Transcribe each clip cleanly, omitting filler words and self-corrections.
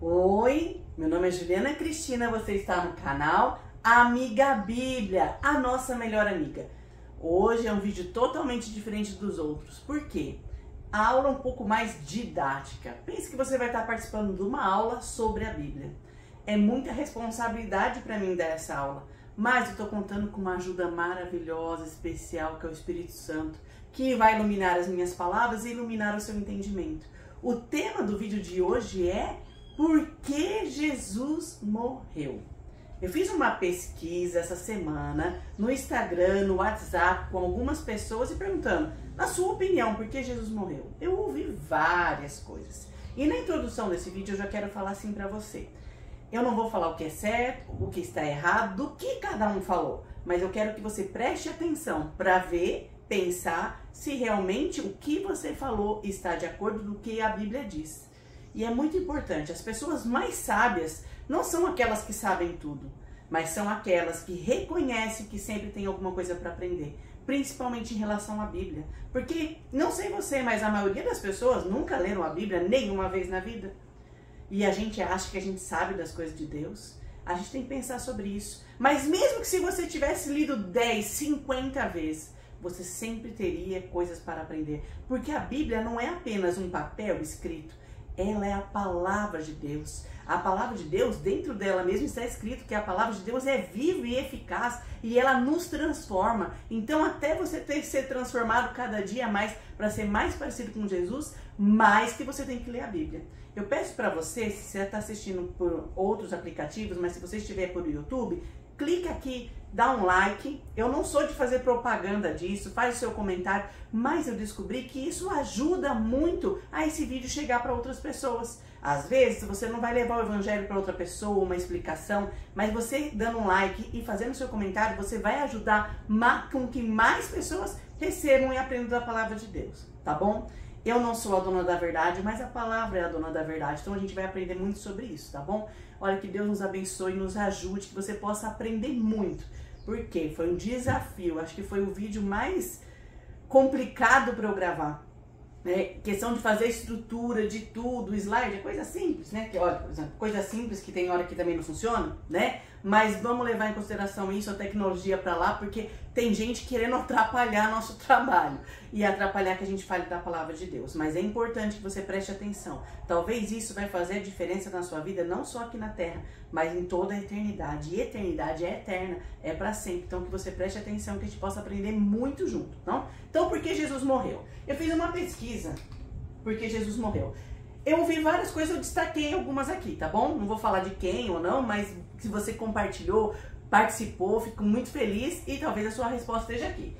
Oi, meu nome é Juliana Cristina, você está no canal Amiga Bíblia, a nossa melhor amiga. Hoje é um vídeo totalmente diferente dos outros, por quê? A aula é um pouco mais didática. Pense que você vai estar participando de uma aula sobre a Bíblia. É muita responsabilidade para mim dar essa aula, mas eu estou contando com uma ajuda maravilhosa, especial, que é o Espírito Santo, que vai iluminar as minhas palavras e iluminar o seu entendimento. O tema do vídeo de hoje é por que Jesus morreu? Eu fiz uma pesquisa essa semana no Instagram, no WhatsApp, com algumas pessoas e perguntando, na sua opinião, por que Jesus morreu? Eu ouvi várias coisas. E na introdução desse vídeo eu já quero falar assim pra você. Eu não vou falar o que é certo, o que está errado, do que cada um falou. Mas eu quero que você preste atenção para ver, pensar se realmente o que você falou está de acordo com o que a Bíblia diz. E é muito importante, as pessoas mais sábias não são aquelas que sabem tudo, mas são aquelas que reconhecem que sempre tem alguma coisa para aprender, principalmente em relação à Bíblia. Porque, não sei você, mas a maioria das pessoas nunca leram a Bíblia nenhuma vez na vida. E a gente acha que a gente sabe das coisas de Deus. A gente tem que pensar sobre isso. Mas mesmo que se você tivesse lido 10, 50 vezes, você sempre teria coisas para aprender. Porque a Bíblia não é apenas um papel escrito. Ela é a palavra de Deus. A palavra de Deus, dentro dela mesmo está escrito que a palavra de Deus é viva e eficaz e ela nos transforma. Então, até você ter que ser transformado cada dia mais para ser mais parecido com Jesus, mais que você tem que ler a Bíblia. Eu peço para você, se você está assistindo por outros aplicativos, mas se você estiver por YouTube, clica aqui, dá um like. Eu não sou de fazer propaganda disso, faz o seu comentário, mas eu descobri que isso ajuda muito a esse vídeo chegar para outras pessoas. Às vezes você não vai levar o evangelho para outra pessoa, uma explicação, mas você dando um like e fazendo o seu comentário, você vai ajudar com que mais pessoas recebam e aprendam da palavra de Deus, tá bom? Eu não sou a dona da verdade, mas a palavra é a dona da verdade, então a gente vai aprender muito sobre isso, tá bom? Olha, que Deus nos abençoe e nos ajude, que você possa aprender muito, porque foi um desafio, acho que foi o vídeo mais complicado para eu gravar, né? Questão de fazer estrutura de tudo, slide, é coisa simples, né? Que, olha, por exemplo, coisa simples que tem hora que também não funciona, né? Mas vamos levar em consideração isso, a tecnologia para lá, porque tem gente querendo atrapalhar nosso trabalho e atrapalhar que a gente fale da palavra de Deus. Mas é importante que você preste atenção. Talvez isso vai fazer a diferença na sua vida, não só aqui na Terra, mas em toda a eternidade. E eternidade é eterna, é para sempre. Então que você preste atenção, que a gente possa aprender muito junto, não? Então, por que Jesus morreu? Eu fiz uma pesquisa, por que Jesus morreu. Eu ouvi várias coisas, eu destaquei algumas aqui, tá bom? Não vou falar de quem ou não, mas se você compartilhou, participou, fico muito feliz e talvez a sua resposta esteja aqui.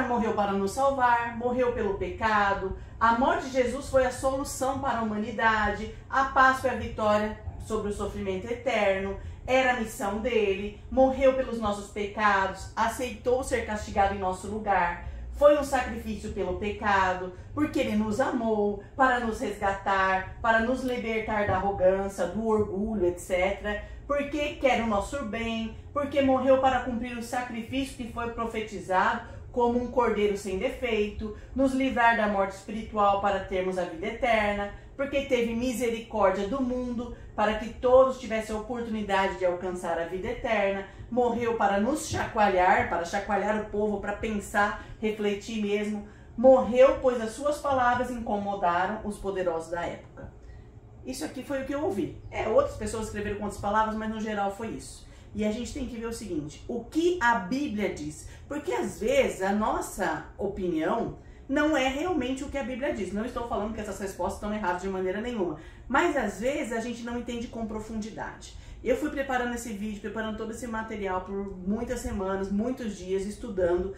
Morreu para nos salvar, morreu pelo pecado, a morte de Jesus foi a solução para a humanidade, a Páscoa é a vitória sobre o sofrimento eterno, era a missão dele, morreu pelos nossos pecados, aceitou ser castigado em nosso lugar, foi um sacrifício pelo pecado, porque ele nos amou, para nos resgatar, para nos libertar da arrogância, do orgulho, etc. Porque quer o nosso bem, porque morreu para cumprir o sacrifício que foi profetizado como um cordeiro sem defeito, nos livrar da morte espiritual para termos a vida eterna, porque teve misericórdia do mundo, para que todos tivessem a oportunidade de alcançar a vida eterna, morreu para nos chacoalhar, para chacoalhar o povo, para pensar, refletir mesmo, morreu pois as suas palavras incomodaram os poderosos da época. Isso aqui foi o que eu ouvi. Outras pessoas escreveram com outras palavras, mas no geral foi isso. E a gente tem que ver o seguinte, o que a Bíblia diz, porque às vezes a nossa opinião não é realmente o que a Bíblia diz. Não estou falando que essas respostas estão erradas de maneira nenhuma, mas às vezes a gente não entende com profundidade. Eu fui preparando esse vídeo, preparando todo esse material por muitas semanas, muitos dias, estudando.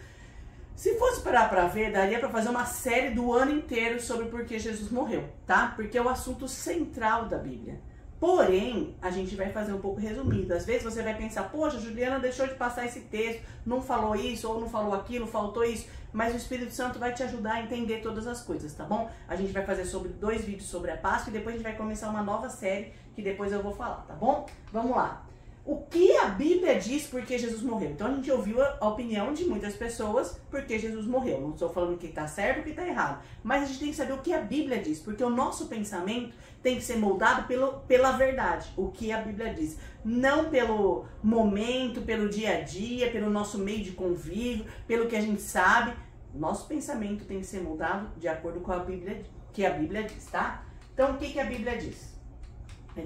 Se fosse parar para ver, daria para fazer uma série do ano inteiro sobre por que Jesus morreu, tá? Porque é o assunto central da Bíblia. Porém, a gente vai fazer um pouco resumido. Às vezes você vai pensar, poxa, Juliana deixou de passar esse texto, não falou isso, ou não falou aquilo, faltou isso. Mas o Espírito Santo vai te ajudar a entender todas as coisas, tá bom? A gente vai fazer 2 vídeos sobre a Páscoa e depois a gente vai começar uma nova série que depois eu vou falar, tá bom? Vamos lá. o que a Bíblia diz porque Jesus morreu. Então a gente ouviu a opinião de muitas pessoas porque Jesus morreu. Não estou falando que está certo ou que está errado. Mas a gente tem que saber o que a Bíblia diz. Porque o nosso pensamento tem que ser moldado pela verdade. O que a Bíblia diz. Não pelo momento, pelo dia a dia, pelo nosso meio de convívio, pelo que a gente sabe. Nosso pensamento tem que ser moldado de acordo com a Bíblia, que a Bíblia diz, tá? Então o que a Bíblia diz?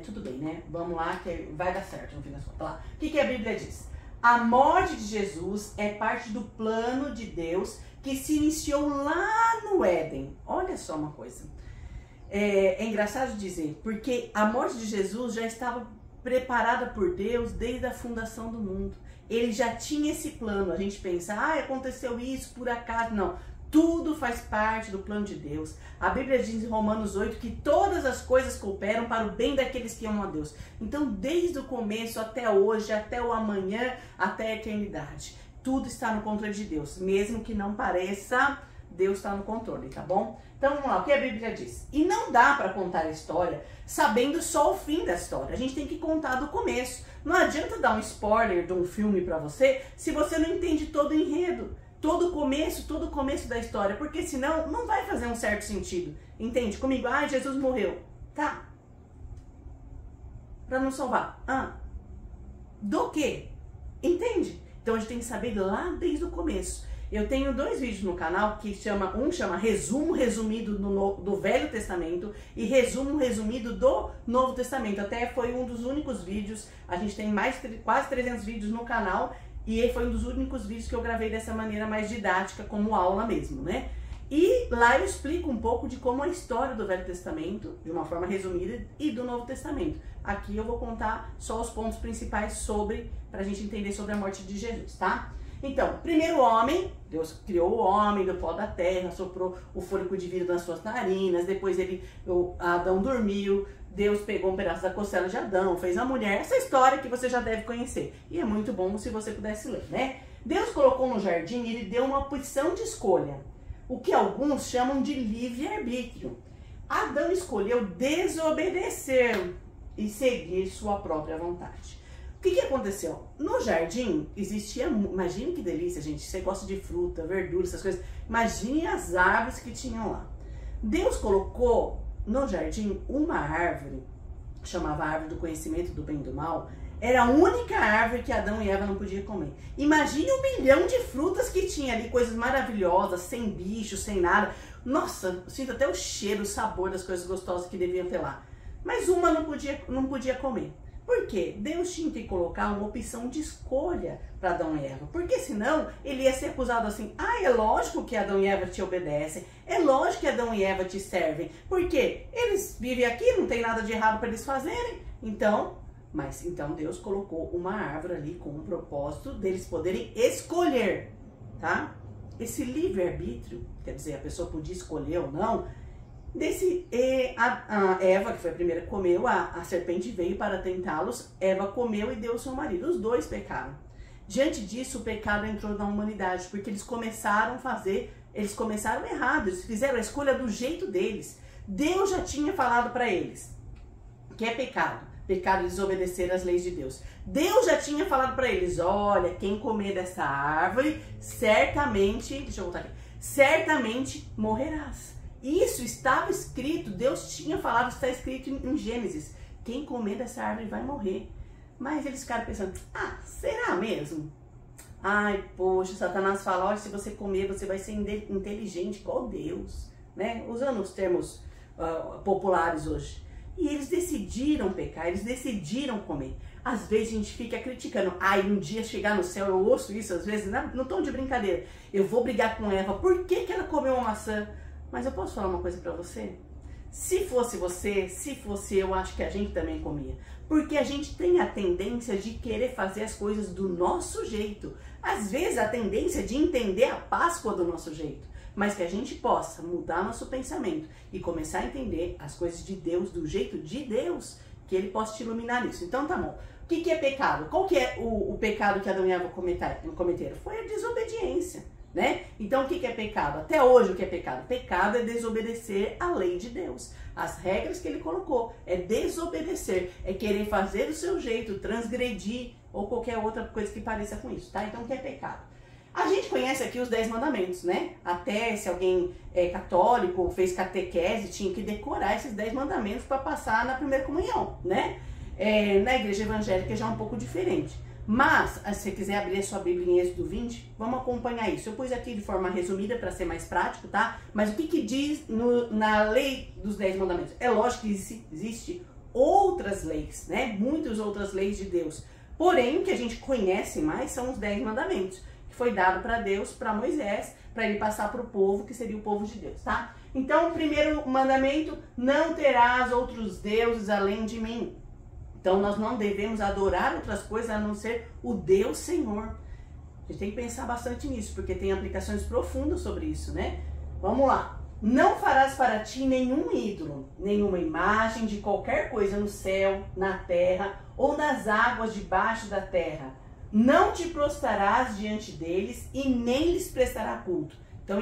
Tudo bem, né? Vamos lá, que vai dar certo no fim das contas. Tá lá. O que a Bíblia diz? A morte de Jesus é parte do plano de Deus que se iniciou lá no Éden. Olha só uma coisa. É engraçado dizer, porque a morte de Jesus já estava preparada por Deus desde a fundação do mundo. Ele já tinha esse plano. A gente pensa, aconteceu isso por acaso. Não. Tudo faz parte do plano de Deus. A Bíblia diz em Romanos 8 que todas as coisas cooperam para o bem daqueles que amam a Deus. Então, desde o começo até hoje, até o amanhã, até a eternidade, tudo está no controle de Deus. Mesmo que não pareça, Deus está no controle, tá bom? Então, vamos lá, o que a Bíblia diz? E não dá para contar a história sabendo só o fim da história. A gente tem que contar do começo. Não adianta dar um spoiler de um filme para você se você não entende todo o enredo. Todo o começo da história, porque senão não vai fazer um certo sentido. Entende? Comigo, Jesus morreu. Tá. Para nos salvar. Do quê? Entende? Então a gente tem que saber lá desde o começo. Eu tenho 2 vídeos no canal que um chama Resumo Resumido do Velho Testamento e Resumo Resumido do Novo Testamento. Até foi um dos únicos vídeos, a gente tem quase 300 vídeos no canal. E foi um dos únicos vídeos que eu gravei dessa maneira mais didática, como aula mesmo, né? E lá eu explico um pouco de como a história do Velho Testamento, de uma forma resumida, e do Novo Testamento. Aqui eu vou contar só os pontos principais pra gente entender sobre a morte de Jesus, tá? Então, primeiro homem, Deus criou o homem do pó da terra, soprou o fôlego de vida nas suas narinas, depois Adão dormiu, Deus pegou um pedaço da costela de Adão, fez a mulher, essa história que você já deve conhecer. E é muito bom se você pudesse ler, né? Deus colocou no jardim e ele deu uma opção de escolha, o que alguns chamam de livre-arbítrio. Adão escolheu desobedecer e seguir sua própria vontade. O que aconteceu? No jardim existia, imagine que delícia, gente, você gosta de fruta, verdura, essas coisas, imagine as árvores que tinham lá. Deus colocou no jardim uma árvore, chamava árvore do conhecimento do bem e do mal, era a única árvore que Adão e Eva não podiam comer. Imagine 1 milhão de frutas que tinha ali, coisas maravilhosas, sem bicho, sem nada. Nossa, sinto até o cheiro, o sabor das coisas gostosas que deviam ter lá. Mas uma não podia comer. Por quê? Deus tinha que colocar uma opção de escolha para Adão e Eva. Porque senão ele ia ser acusado assim, é lógico que Adão e Eva te obedecem, é lógico que Adão e Eva te servem. Porque eles vivem aqui, não tem nada de errado para eles fazerem. Então Deus colocou uma árvore ali com o propósito deles poderem escolher, tá? Esse livre-arbítrio, quer dizer, a pessoa podia escolher ou não. A Eva, que foi a primeira que comeu, a serpente veio para tentá-los, Eva comeu e deu ao seu marido, os dois pecaram. Diante disso, o pecado entrou na humanidade, porque eles começaram errado, eles fizeram a escolha do jeito deles. Deus já tinha falado para eles que é pecado, desobedecer às leis de Deus. Deus já tinha falado para eles, olha, quem comer dessa árvore, certamente morrerás. Isso estava escrito, Deus tinha falado, está escrito em Gênesis. Quem comer dessa árvore vai morrer. Mas eles ficaram pensando, será mesmo? Poxa, Satanás fala, olha, se você comer, você vai ser inteligente igual Deus. Né? Usando os termos populares hoje. E eles decidiram pecar, eles decidiram comer. Às vezes a gente fica criticando, um dia chegar no céu, eu ouço isso às vezes, no tom de brincadeira. Eu vou brigar com Eva, por que ela comeu uma maçã? Mas eu posso falar uma coisa pra você? Se fosse você, se fosse eu, acho que a gente também comia. Porque a gente tem a tendência de querer fazer as coisas do nosso jeito. Às vezes a tendência de entender a Páscoa do nosso jeito. Mas que a gente possa mudar nosso pensamento e começar a entender as coisas de Deus do jeito de Deus, que Ele possa te iluminar nisso. Então tá bom. O que é pecado? Qual que é o pecado que Adão e Eva cometeram? Foi a desobediência. né? Então o que é pecado? Até hoje o que é pecado? Pecado é desobedecer a lei de Deus. As regras que ele colocou é desobedecer, é querer fazer do seu jeito, transgredir ou qualquer outra coisa que pareça com isso, tá? Então o que é pecado? A gente conhece aqui os 10 mandamentos, né? Até se alguém é católico, fez catequese, tinha que decorar esses 10 mandamentos para passar na primeira comunhão, né? Na igreja evangélica já é um pouco diferente. Mas, se você quiser abrir a sua Bíblia em Êxodo 20, vamos acompanhar isso. Eu pus aqui de forma resumida para ser mais prático, tá? Mas o que diz na lei dos 10 mandamentos? É lógico que existe outras leis, né? Muitas outras leis de Deus. Porém, o que a gente conhece mais são os 10 mandamentos, que foi dado para Deus, para Moisés, para ele passar para o povo, que seria o povo de Deus, tá? Então, o primeiro mandamento, não terás outros deuses além de mim. Então, nós não devemos adorar outras coisas a não ser o Deus Senhor. A gente tem que pensar bastante nisso, porque tem aplicações profundas sobre isso, né? Vamos lá. Não farás para ti nenhum ídolo, nenhuma imagem de qualquer coisa no céu, na terra ou nas águas debaixo da terra. Não te prostrarás diante deles e nem lhes prestará culto. Então,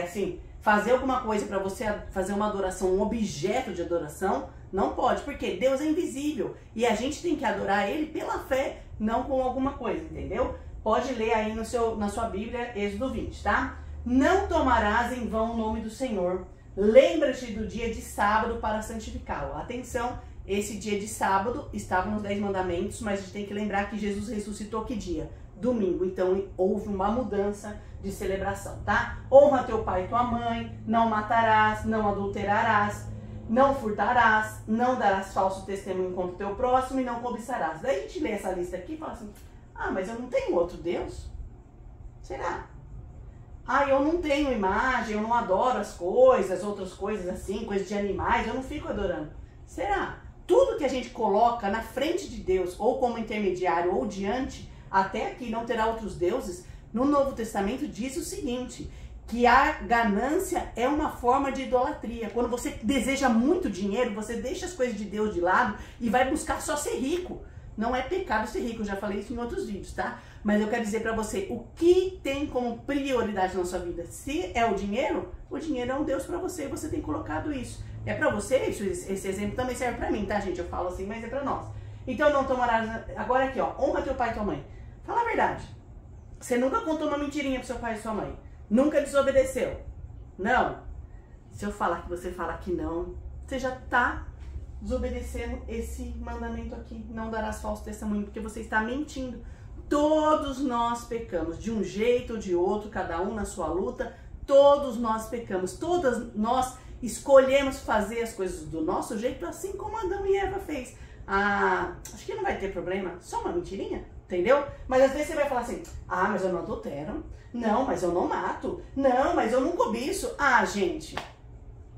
assim, fazer alguma coisa para você fazer uma adoração, um objeto de adoração, não pode, porque Deus é invisível e a gente tem que adorar Ele pela fé, não com alguma coisa, entendeu? Pode ler aí na sua Bíblia, Êxodo 20, tá? Não tomarás em vão o nome do Senhor. Lembra-te do dia de sábado para santificá-lo. Atenção, esse dia de sábado estava nos 10 mandamentos, mas a gente tem que lembrar que Jesus ressuscitou que dia? Domingo. Então houve uma mudança de celebração, tá? Honra teu pai e tua mãe, não matarás, não adulterarás, não furtarás, não darás falso testemunho contra o teu próximo e não cobiçarás. Daí a gente lê essa lista aqui e fala assim, mas eu não tenho outro Deus? Será? Eu não tenho imagem, eu não adoro as coisas, outras coisas assim, coisas de animais, eu não fico adorando. Será? Tudo que a gente coloca na frente de Deus, ou como intermediário, ou diante, até aqui não terá outros deuses, no Novo Testamento diz o seguinte, que a ganância é uma forma de idolatria. Quando você deseja muito dinheiro, você deixa as coisas de Deus de lado e vai buscar só ser rico. Não é pecado ser rico, eu já falei isso em outros vídeos, tá? Mas eu quero dizer pra você, o que tem como prioridade na sua vida? Se é o dinheiro é um Deus pra você e você tem colocado isso. É pra você, esse exemplo também serve pra mim, tá, gente? Eu falo assim, mas é pra nós. Então não tomarás... Agora aqui, ó, honra teu pai e tua mãe. Fala a verdade. Você nunca contou uma mentirinha pro seu pai e sua mãe. Nunca desobedeceu. Não. Se eu falar que você fala que não, você já tá desobedecendo esse mandamento aqui. Não darás falso testemunho, porque você está mentindo. Todos nós pecamos, de um jeito ou de outro, cada um na sua luta. Todos nós pecamos. Todas nós escolhemos fazer as coisas do nosso jeito, assim como Adão e Eva fez. Acho que não vai ter problema. Só uma mentirinha, entendeu? Mas às vezes você vai falar assim, mas eu não adultero. Não, mas eu não mato. Não, mas eu não cobiço. Gente,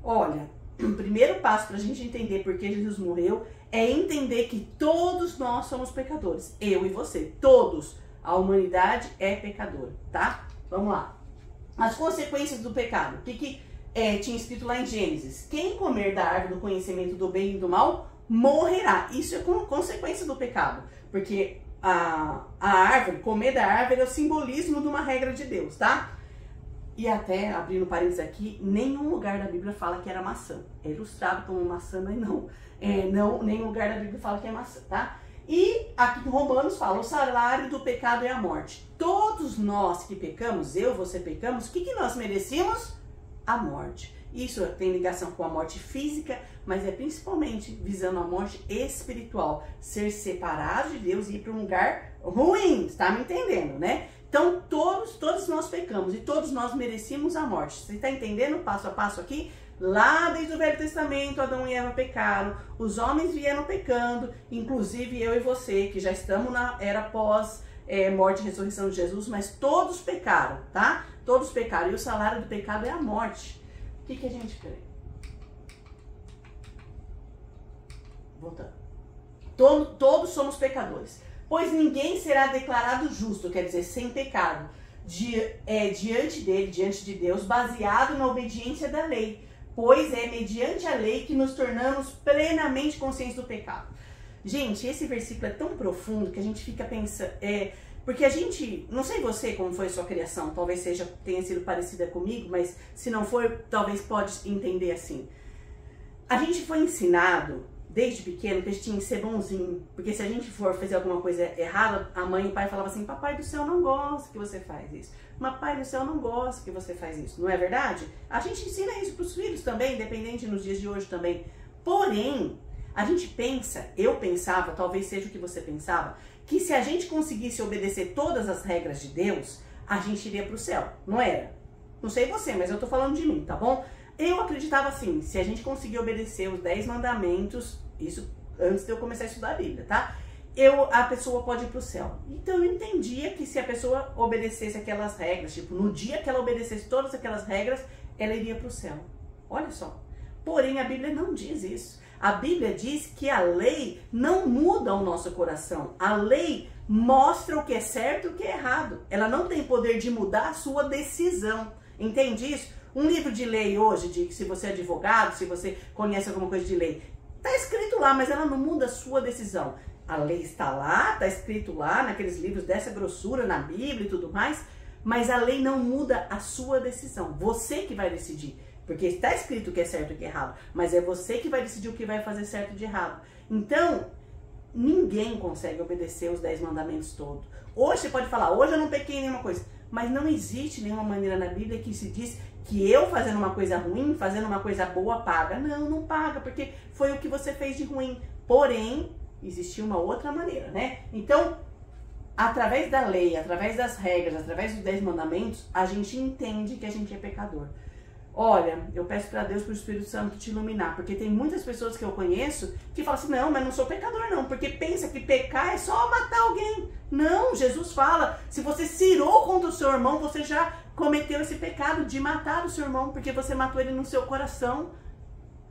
olha, o primeiro passo para a gente entender por que Jesus morreu é entender que todos nós somos pecadores. Eu e você, todos. A humanidade é pecadora, tá? Vamos lá. As consequências do pecado. O que tinha escrito lá em Gênesis? Quem comer da árvore do conhecimento do bem e do mal, morrerá. Isso é consequência do pecado. Porque a árvore, comer da árvore é o simbolismo de uma regra de Deus, tá? E até, abrindo parênteses aqui, nenhum lugar da Bíblia fala que era maçã. É ilustrado como maçã, mas não. Nenhum lugar da Bíblia fala que é maçã, tá? E aqui em Romanos fala, o salário do pecado é a morte. Todos nós que pecamos, você pecamos, o que nós merecíamos? A morte. Isso tem ligação com a morte física, mas é principalmente visando a morte espiritual. Ser separado de Deus e ir para um lugar ruim, tá me entendendo, né? Então, todos nós pecamos e todos nós merecíamos a morte. Você está entendendo passo a passo aqui? Lá desde o Velho Testamento, Adão e Eva pecaram, os homens vieram pecando, inclusive eu e você, que já estamos na era pós morte e ressurreição de Jesus, mas todos pecaram, tá? Todos pecaram e o salário do pecado é a morte. O que a gente crê? Voltando. Todos somos pecadores. Pois ninguém será declarado justo, quer dizer, sem pecado, diante dele, diante de Deus, baseado na obediência da lei. Pois é mediante a lei que nos tornamos plenamente conscientes do pecado. Gente, esse versículo é tão profundo que a gente fica pensando, Porque a gente, não sei você como foi a sua criação, talvez tenha sido parecida comigo, mas se não for, talvez pode entender assim. A gente foi ensinado desde pequeno que a gente tinha que ser bonzinho, porque se a gente for fazer alguma coisa errada, a mãe e o pai falavam assim, papai do céu não gosta que você faz isso, papai do céu não gosta que você faz isso, não é verdade? A gente ensina isso para os filhos também, independente nos dias de hoje também. Porém, a gente pensa, eu pensava, talvez seja o que você pensava, que se a gente conseguisse obedecer todas as regras de Deus, a gente iria para o céu, não era? Não sei você, mas eu tô falando de mim, tá bom? Eu acreditava assim, se a gente conseguir obedecer os 10 mandamentos, isso antes de eu começar a estudar a Bíblia, tá? A pessoa pode ir pro céu. Então eu entendia que se a pessoa obedecesse aquelas regras, tipo, no dia que ela obedecesse todas aquelas regras, ela iria pro céu. Olha só. Porém, a Bíblia não diz isso. A Bíblia diz que a lei não muda o nosso coração. A lei mostra o que é certo e o que é errado. Ela não tem poder de mudar a sua decisão. Entende isso? Um livro de lei hoje, de se você é advogado, se você conhece alguma coisa de lei, tá escrito lá, mas ela não muda a sua decisão. A lei está lá, tá escrito lá, naqueles livros dessa grossura, na Bíblia e tudo mais, mas a lei não muda a sua decisão. Você que vai decidir. Porque está escrito o que é certo e o que é errado, mas é você que vai decidir o que vai fazer certo e de errado. Então, ninguém consegue obedecer os 10 mandamentos todos. Hoje você pode falar, hoje eu não pequei nenhuma coisa, mas não existe nenhuma maneira na Bíblia que se diz que eu fazendo uma coisa ruim, fazendo uma coisa boa, paga. Não, não paga, porque foi o que você fez de ruim. Porém, existia uma outra maneira, né? Então, através da lei, através das regras, através dos 10 mandamentos, a gente entende que a gente é pecador. Olha, eu peço para Deus, para o Espírito Santo te iluminar, porque tem muitas pessoas que eu conheço que falam assim, não, mas não sou pecador não, porque pensa que pecar é só matar alguém. Não, Jesus fala, se você se irou contra o seu irmão, você já cometeu esse pecado de matar o seu irmão, porque você matou ele no seu coração.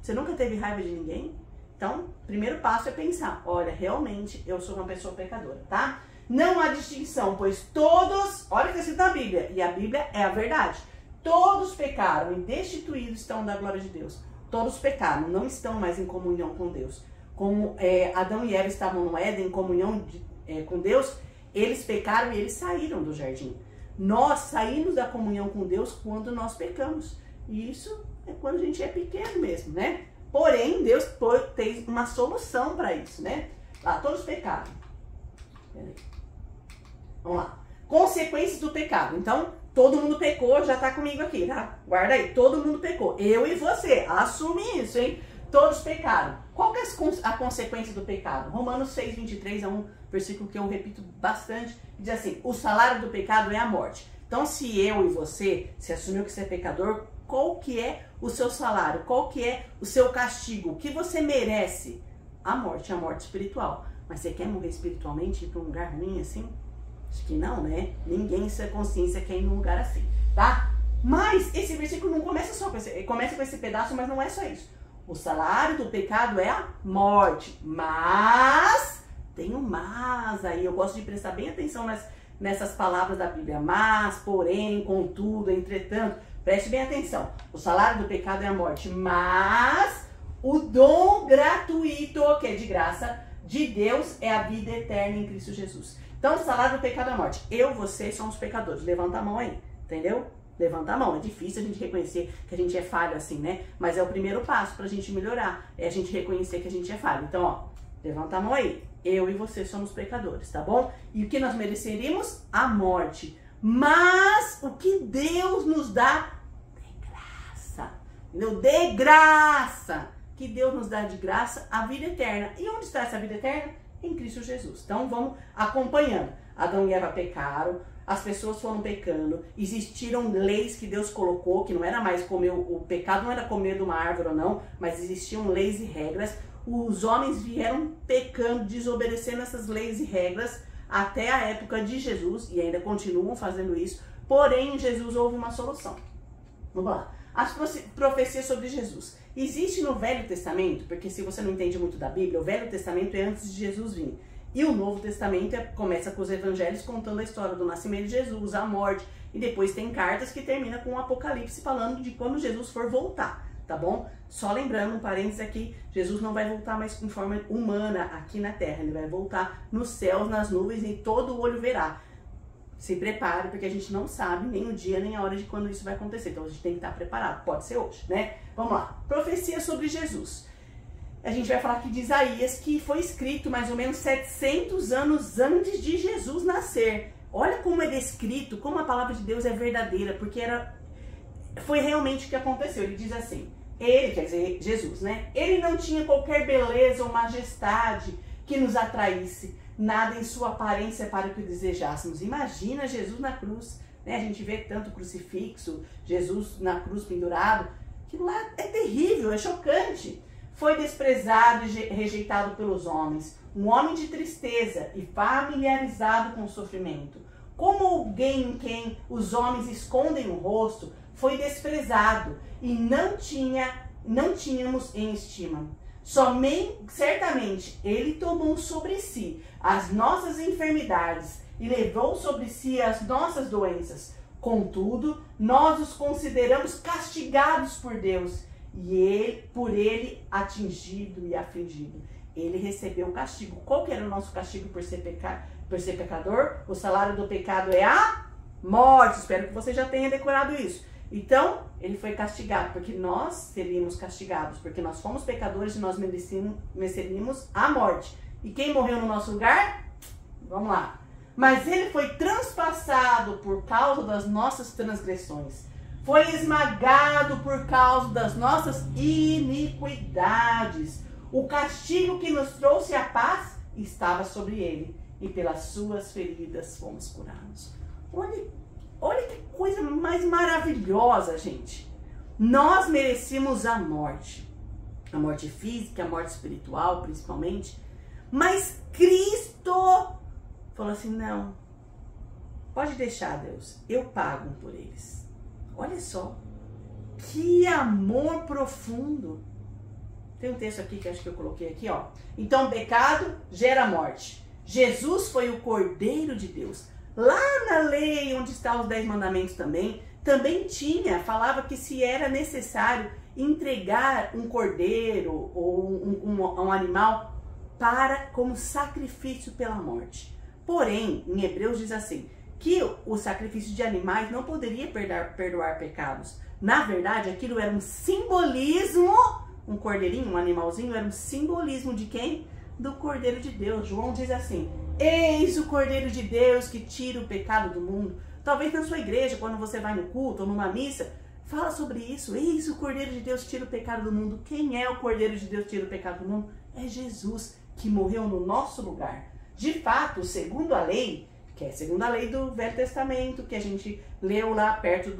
Você nunca teve raiva de ninguém? Então, primeiro passo é pensar, olha, realmente eu sou uma pessoa pecadora, tá? Não há distinção, pois todos, olha o que está escrito na Bíblia, e a Bíblia é a verdade. Todos pecaram e destituídos estão da glória de Deus. Todos pecaram, não estão mais em comunhão com Deus. Como Adão e Eva estavam no Éden em comunhão com Deus, eles pecaram e eles saíram do jardim. Nós saímos da comunhão com Deus quando nós pecamos. E isso é quando a gente é pequeno mesmo, né? Porém, Deus tem uma solução para isso, né? Lá, todos pecaram. Peraí. Vamos lá. Consequências do pecado. Então, todo mundo pecou, já tá comigo aqui, tá? Guarda aí, todo mundo pecou. Eu e você, assume isso, hein? Todos pecaram. Qual que é a consequência do pecado? Romanos 6:23 é um versículo que eu repito bastante. Diz assim, o salário do pecado é a morte. Então, se eu e você se assumiu que você é pecador, qual que é o seu salário? Qual que é o seu castigo? O que você merece? A morte espiritual. Mas você quer morrer espiritualmente, ir para um lugar ruim assim? Acho que não, né? Ninguém em sua consciência quer ir num lugar assim, tá? Mas esse versículo não começa só com esse pedaço, mas não é só isso. O salário do pecado é a morte. Mas, tem um mas aí, eu gosto de prestar bem atenção nessas palavras da Bíblia. Mas, porém, contudo, entretanto, preste bem atenção. O salário do pecado é a morte, mas o dom gratuito, que é de graça, de Deus é a vida eterna em Cristo Jesus. Então, o salário do pecado é a morte. Eu, você, somos pecadores. Levanta a mão aí, entendeu? Levanta a mão. É difícil a gente reconhecer que a gente é falho assim, né? Mas é o primeiro passo pra gente melhorar. É a gente reconhecer que a gente é falho. Então, ó, levanta a mão aí. Eu e você somos pecadores, tá bom? E o que nós mereceríamos? A morte. Mas o que Deus nos dá de graça. Entendeu? De graça. Que Deus nos dá de graça a vida eterna. E onde está essa vida eterna? Em Cristo Jesus. Então vamos acompanhando. Adão e Eva pecaram, as pessoas foram pecando, existiram leis que Deus colocou, que não era mais comer, o pecado não era comer de uma árvore ou não, mas existiam leis e regras. Os homens vieram pecando, desobedecendo essas leis e regras até a época de Jesus, e ainda continuam fazendo isso, porém em Jesus houve uma solução. Vamos lá. As profecias sobre Jesus. Existe no Velho Testamento, porque se você não entende muito da Bíblia, o Velho Testamento é antes de Jesus vir. E o Novo Testamento começa com os evangelhos contando a história do nascimento de Jesus, a morte, e depois tem cartas que termina com o Apocalipse falando de quando Jesus for voltar, tá bom? Só lembrando, um parênteses aqui, Jesus não vai voltar mais em forma humana aqui na terra, ele vai voltar nos céus, nas nuvens, e todo olho verá. se prepare, porque a gente não sabe nem o dia, nem a hora de quando isso vai acontecer. Então a gente tem que estar preparado. Pode ser hoje, né? Vamos lá. Profecia sobre Jesus. A gente vai falar aqui de Isaías, que foi escrito mais ou menos 700 anos antes de Jesus nascer. Olha como é descrito, como a palavra de Deus é verdadeira, porque foi realmente o que aconteceu. Ele diz assim, ele, quer dizer, Jesus, né? Ele não tinha qualquer beleza ou majestade que nos atraísse, nada em sua aparência para que o desejássemos. Imagina Jesus na cruz, né? A gente vê tanto crucifixo, Jesus na cruz pendurado, aquilo lá é terrível, é chocante. Foi desprezado e rejeitado pelos homens, um homem de tristeza e familiarizado com o sofrimento. Como alguém em quem os homens escondem o rosto, foi desprezado e não tínhamos em estima. Certamente ele tomou sobre si as nossas enfermidades e levou sobre si as nossas doenças. Contudo, nós os consideramos castigados por Deus e por ele atingido e afligido. Ele recebeu o castigo. Qual que era o nosso castigo por ser pecador? O salário do pecado é a morte. Espero que você já tenha decorado isso. Então, ele foi castigado, porque nós seríamos castigados, porque nós fomos pecadores e nós mereceríamos a morte. E quem morreu no nosso lugar? Vamos lá. Mas ele foi transpassado por causa das nossas transgressões. Foi esmagado por causa das nossas iniquidades. O castigo que nos trouxe a paz estava sobre ele, e pelas suas feridas fomos curados. Olha que coisa mais maravilhosa, gente. Nós merecíamos a morte física, a morte espiritual, principalmente. Mas Cristo falou assim, não, pode deixar, Deus, eu pago por eles. Olha só, que amor profundo. Tem um texto aqui que acho que eu coloquei aqui, ó. Então, pecado gera morte. Jesus foi o Cordeiro de Deus. Lá na lei, onde estão os 10 mandamentos também falava que se era necessário entregar um cordeiro ou um animal como sacrifício pela morte. Porém, em Hebreus diz assim, que o sacrifício de animais não poderia perdoar pecados. Na verdade, aquilo era um simbolismo, um cordeirinho, um animalzinho, era um simbolismo de quem? Do Cordeiro de Deus. João diz assim, eis o Cordeiro de Deus que tira o pecado do mundo. Talvez na sua igreja, quando você vai no culto ou numa missa, fala sobre isso. Eis o Cordeiro de Deus que tira o pecado do mundo. Quem é o Cordeiro de Deus que tira o pecado do mundo? É Jesus, que morreu no nosso lugar. De fato, segundo a lei, que é segundo a lei do Velho Testamento, que a gente leu lá perto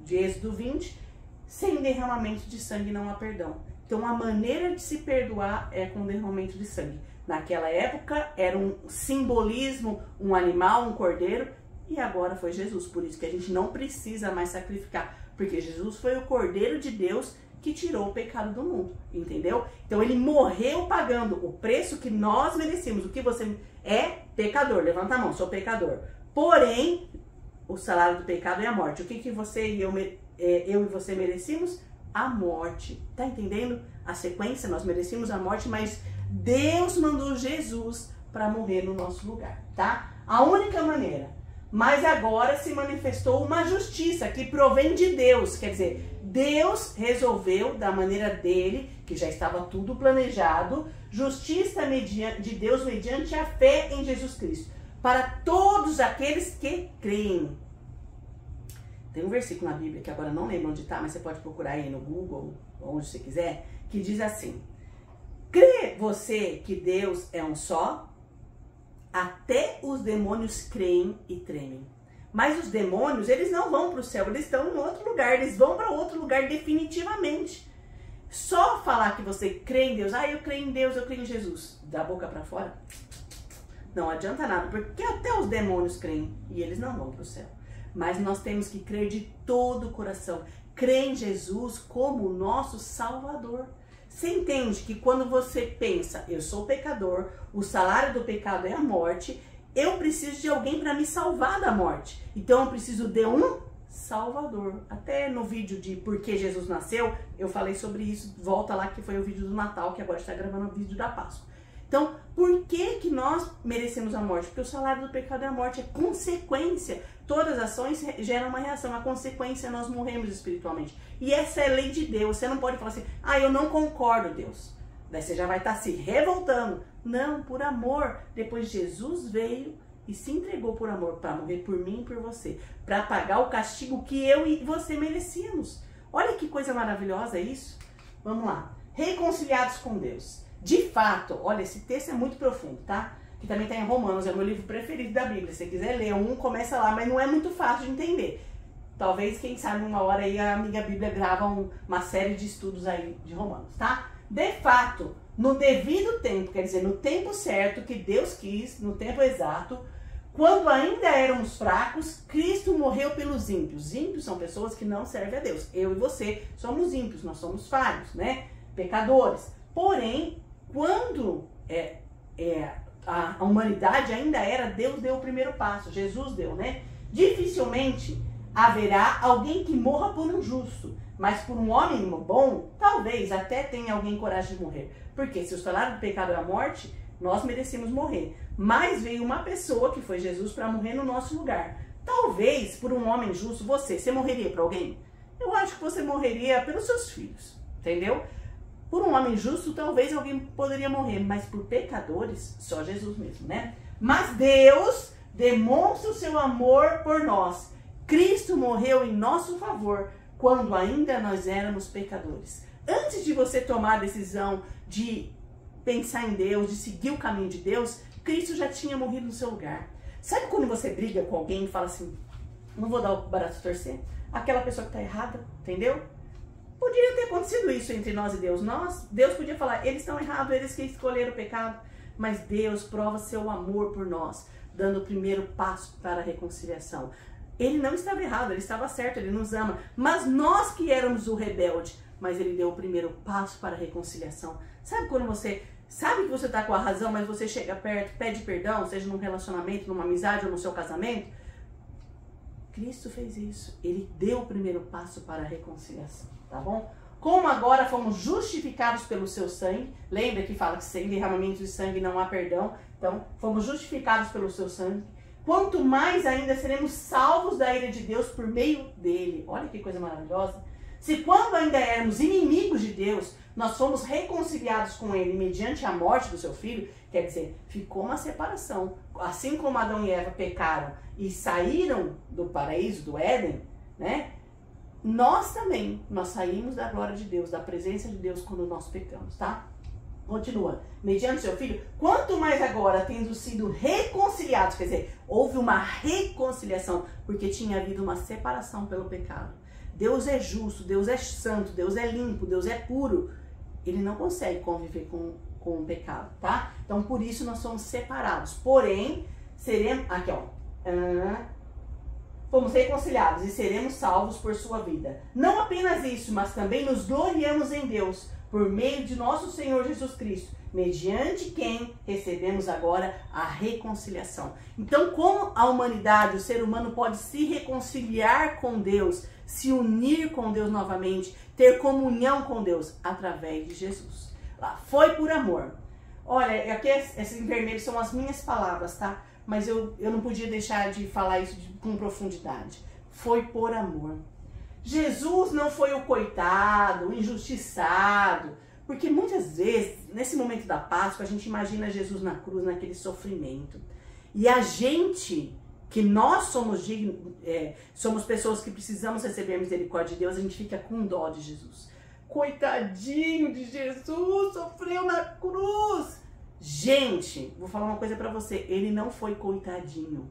de Êxodo 20, sem derramamento de sangue não há perdão. Então a maneira de se perdoar é com derramamento de sangue. Naquela época era um simbolismo, um animal, um cordeiro, e agora foi Jesus. Por isso que a gente não precisa mais sacrificar, porque Jesus foi o Cordeiro de Deus que tirou o pecado do mundo, entendeu? Então ele morreu pagando o preço que nós merecíamos. O que você é? Pecador. Levanta a mão, sou pecador. Porém, o salário do pecado é a morte. O que você e eu e você merecíamos? A morte. Tá entendendo a sequência? Nós merecíamos a morte, mas Deus mandou Jesus para morrer no nosso lugar, tá? A única maneira. Mas agora se manifestou uma justiça que provém de Deus. Quer dizer, Deus resolveu da maneira dele, que já estava tudo planejado, justiça de Deus mediante a fé em Jesus Cristo, para todos aqueles que creem. Tem um versículo na Bíblia, que agora não lembro onde está, mas você pode procurar aí no Google, onde você quiser, que diz assim, crê você que Deus é um só? Até os demônios creem e tremem. Mas os demônios, eles não vão para o céu, eles estão em outro lugar, eles vão para outro lugar definitivamente. Só falar que você crê em Deus, eu creio em Deus, eu creio em Jesus, da boca para fora, não adianta nada, porque até os demônios creem e eles não vão para o céu. Mas nós temos que crer de todo o coração, crer em Jesus como o nosso Salvador. Você entende que quando você pensa, eu sou pecador, o salário do pecado é a morte, eu preciso de alguém para me salvar da morte. Então eu preciso de um Salvador. Até no vídeo de Por que Jesus Nasceu, eu falei sobre isso. Volta lá que foi o vídeo do Natal, que agora está gravando o vídeo da Páscoa. Então, por que nós merecemos a morte? Porque o salário do pecado é a morte, é consequência. Todas as ações geram uma reação, a consequência é nós morremos espiritualmente. E essa é a lei de Deus. Você não pode falar assim, eu não concordo, Deus. Daí você já vai estar se revoltando. Não, por amor. Depois Jesus veio e se entregou por amor para morrer por mim e por você, para pagar o castigo que eu e você merecíamos. Olha que coisa maravilhosa isso. Vamos lá. Reconciliados com Deus. De fato, olha, esse texto é muito profundo, tá? Que também está em Romanos, é o meu livro preferido da Bíblia. Se você quiser ler começa lá, mas não é muito fácil de entender. Talvez, quem sabe, uma hora aí a amiga Bíblia grava uma série de estudos aí de Romanos, tá? De fato, no devido tempo, quer dizer, no tempo certo que Deus quis, no tempo exato, quando ainda éramos fracos, Cristo morreu pelos ímpios. Ímpios são pessoas que não servem a Deus. Eu e você somos ímpios, nós somos falhos, né? Pecadores. Porém, quando a humanidade ainda era, Deus deu o primeiro passo, Jesus deu, né? Dificilmente haverá alguém que morra por um justo, mas por um homem bom, talvez até tenha alguém coragem de morrer. Porque se o salário do pecado é a morte, nós merecemos morrer. Mas veio uma pessoa, que foi Jesus, para morrer no nosso lugar. Talvez por um homem justo, você morreria para alguém? Eu acho que você morreria pelos seus filhos, entendeu? Por um homem justo, talvez alguém poderia morrer, mas por pecadores, só Jesus mesmo, né? Mas Deus demonstra o seu amor por nós. Cristo morreu em nosso favor, quando ainda nós éramos pecadores. Antes de você tomar a decisão de pensar em Deus, de seguir o caminho de Deus, Cristo já tinha morrido no seu lugar. Sabe quando você briga com alguém e fala assim, não vou dar o braço a torcer? Aquela pessoa que está errada, entendeu? Poderia ter acontecido isso entre nós e Deus. Deus podia falar, eles estão errados, eles que escolheram o pecado. Mas Deus prova seu amor por nós, dando o primeiro passo para a reconciliação. Ele não estava errado, ele estava certo, ele nos ama. Mas nós que éramos o rebelde, mas ele deu o primeiro passo para a reconciliação. Sabe quando você sabe que você está com a razão, mas você chega perto, pede perdão, seja num relacionamento, numa amizade ou no seu casamento? Cristo fez isso. Ele deu o primeiro passo para a reconciliação, tá bom? Como agora fomos justificados pelo seu sangue, lembra que fala que sem derramamento de sangue não há perdão, então fomos justificados pelo seu sangue, quanto mais ainda seremos salvos da ira de Deus por meio dele. Olha que coisa maravilhosa. Se quando ainda éramos inimigos de Deus, nós fomos reconciliados com ele mediante a morte do seu filho, quer dizer, ficou uma separação. Assim como Adão e Eva pecaram e saíram do paraíso, do Éden, né? Nós também, nós saímos da glória de Deus, da presença de Deus quando nós pecamos, tá? Continua. Mediante seu filho, quanto mais agora, tendo sido reconciliados, quer dizer, houve uma reconciliação, porque tinha havido uma separação pelo pecado. Deus é justo, Deus é santo, Deus é limpo, Deus é puro. Ele não consegue conviver com o pecado, tá? Então, por isso nós somos separados. Porém, seremos... Aqui, ó. Fomos reconciliados e seremos salvos por sua vida. Não apenas isso, mas também nos gloriamos em Deus, por meio de nosso Senhor Jesus Cristo, mediante quem recebemos agora a reconciliação. Então, como a humanidade, o ser humano pode se reconciliar com Deus, se unir com Deus novamente, ter comunhão com Deus? Através de Jesus. Foi por amor. Olha, aqui esses em vermelho são as minhas palavras, tá? Mas eu não podia deixar de falar isso com profundidade. Foi por amor. Jesus não foi o coitado, o injustiçado, porque muitas vezes, nesse momento da Páscoa, a gente imagina Jesus na cruz, naquele sofrimento. E a gente, que nós somos dignos, somos pessoas que precisamos receber a misericórdia de Deus, a gente fica com dó de Jesus. Coitadinho de Jesus, sofreu na cruz. Gente, vou falar uma coisa pra você, ele não foi coitadinho,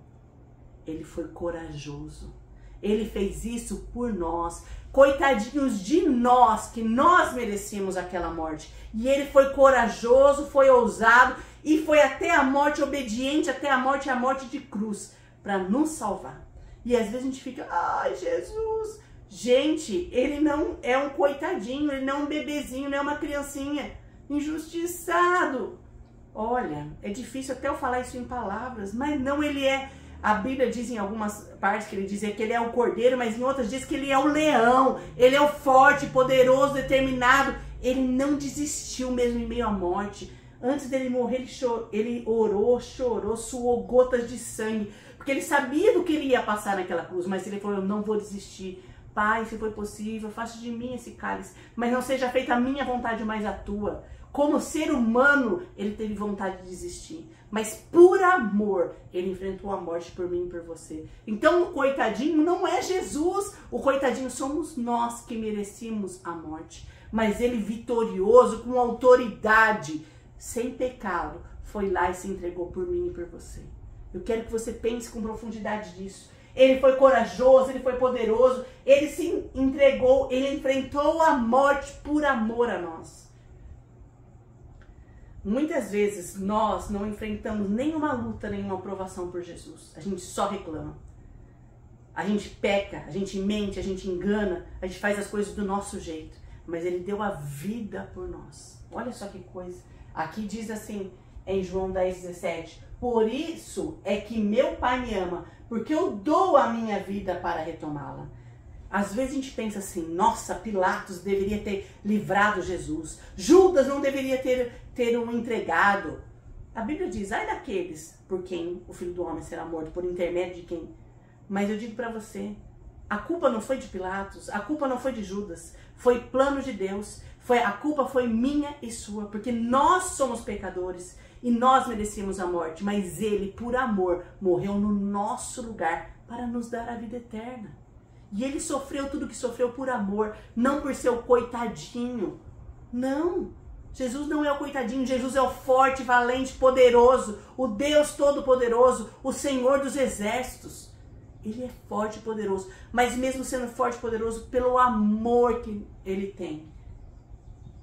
ele foi corajoso. Ele fez isso por nós, coitadinhos de nós, que nós merecíamos aquela morte. E ele foi corajoso, foi ousado e foi até a morte, obediente até a morte de cruz, para nos salvar. E às vezes a gente fica, ai Jesus, gente, ele não é um coitadinho, ele não é um bebezinho, não é uma criancinha, injustiçado. Olha, é difícil até eu falar isso em palavras, mas não, ele é... A Bíblia diz em algumas partes que ele diz que ele é o cordeiro, mas em outras diz que ele é o leão. Ele é o forte, poderoso, determinado. Ele não desistiu mesmo em meio à morte. Antes dele morrer, ele orou, chorou, suou gotas de sangue, porque ele sabia do que ele ia passar naquela cruz, mas ele falou, eu não vou desistir. Pai, se for possível, faça de mim esse cálice, mas não seja feita a minha vontade, mas a tua. Como ser humano, ele teve vontade de desistir, mas por amor, ele enfrentou a morte por mim e por você. Então o coitadinho não é Jesus, o coitadinho somos nós que merecíamos a morte, mas ele vitorioso, com autoridade, sem pecado, foi lá e se entregou por mim e por você. Eu quero que você pense com profundidade disso. Ele foi corajoso, ele foi poderoso, ele se entregou, ele enfrentou a morte por amor a nós. Muitas vezes nós não enfrentamos nenhuma luta, nenhuma provação por Jesus. A gente só reclama. A gente peca, a gente mente, a gente engana, a gente faz as coisas do nosso jeito. Mas ele deu a vida por nós. Olha só que coisa. Aqui diz assim, em João 10,17. Por isso é que meu Pai me ama, porque eu dou a minha vida para retomá-la. Às vezes a gente pensa assim, nossa, Pilatos deveria ter livrado Jesus. Judas não deveria ter o entregado. A Bíblia diz, ai daqueles por quem o Filho do Homem será morto, por intermédio de quem? Mas eu digo para você, a culpa não foi de Pilatos, a culpa não foi de Judas, foi plano de Deus. A culpa foi minha e sua, porque nós somos pecadores e nós merecíamos a morte. Mas ele, por amor, morreu no nosso lugar para nos dar a vida eterna. E ele sofreu tudo que sofreu por amor, não por ser o coitadinho. Não, Jesus não é o coitadinho, Jesus é o forte, valente, poderoso, o Deus todo-poderoso, o Senhor dos exércitos. Ele é forte e poderoso, mas mesmo sendo forte e poderoso, pelo amor que ele tem,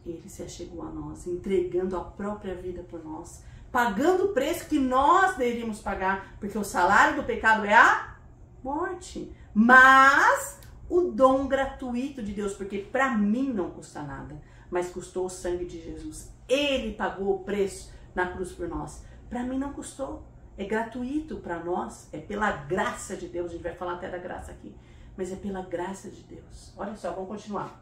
ele se achegou a nós, entregando a própria vida por nós, pagando o preço que nós deveríamos pagar, porque o salário do pecado é a morte. Mas o dom gratuito de Deus, porque para mim não custa nada, mas custou o sangue de Jesus. Ele pagou o preço na cruz por nós. Para mim não custou, é gratuito para nós, é pela graça de Deus. A gente vai falar até da graça aqui, mas é pela graça de Deus. Olha só, vamos continuar.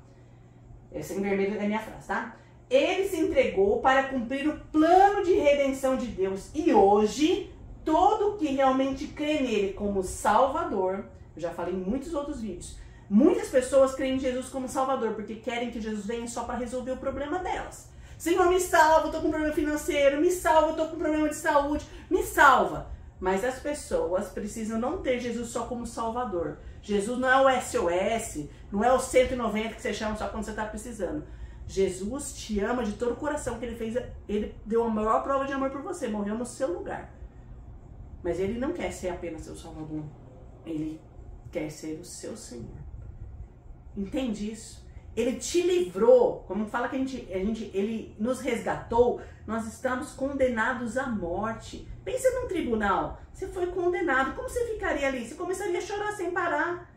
Esse em vermelho é minha frase, tá? Ele se entregou para cumprir o plano de redenção de Deus. E hoje, todo que realmente crê nele como Salvador, eu já falei em muitos outros vídeos, muitas pessoas creem em Jesus como Salvador, porque querem que Jesus venha só para resolver o problema delas. Senhor, me salva, eu tô com problema financeiro, me salva, eu tô com problema de saúde, me salva. Mas as pessoas precisam não ter Jesus só como Salvador. Jesus não é o SOS, não é o 190 que você chama só quando você está precisando. Jesus te ama de todo o coração, que ele deu a maior prova de amor por você, morreu no seu lugar. Mas ele não quer ser apenas seu Salvador, ele quer ser o seu Senhor. Entende isso? Ele te livrou, como fala que ele nos resgatou, nós estamos condenados à morte. Pensa num tribunal, você foi condenado, como você ficaria ali? Você começaria a chorar sem parar.